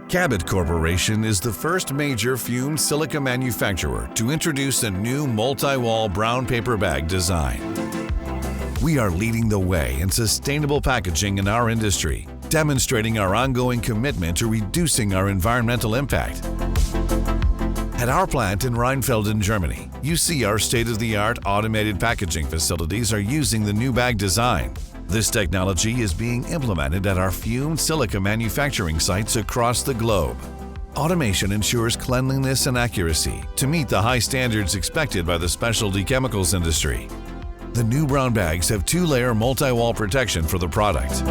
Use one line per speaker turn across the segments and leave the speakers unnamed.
Cabot Corporation is the first major fumed silica manufacturer to introduce a new multi-wall brown paper bag design. We are leading the way in sustainable packaging in our industry, demonstrating our ongoing commitment to reducing our environmental impact. At our plant in Rheinfelden, Germany, you see our state-of-the-art automated packaging facilities are using the new bag design. This technology is being implemented at our fumed silica manufacturing sites across the globe. Automation ensures cleanliness and accuracy to meet the high standards expected by the specialty chemicals industry. The new brown bags have two-layer multi-wall protection for the product.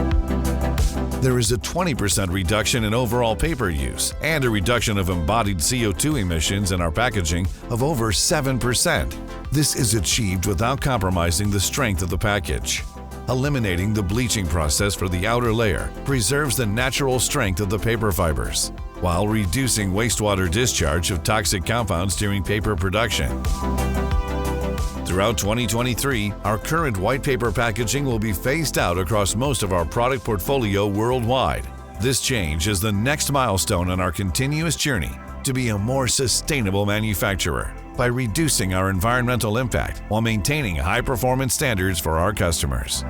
There is a 20% reduction in overall paper use and a reduction of embodied CO2 emissions in our packaging of over 7%. This is achieved without compromising the strength of the package. Eliminating the bleaching process for the outer layer preserves the natural strength of the paper fibers, while reducing wastewater discharge of toxic compounds during paper production. Throughout 2023, our current white paper packaging will be phased out across most of our product portfolio worldwide. This change is the next milestone on our continuous journey to be a more sustainable manufacturer by reducing our environmental impact while maintaining high-performance standards for our customers.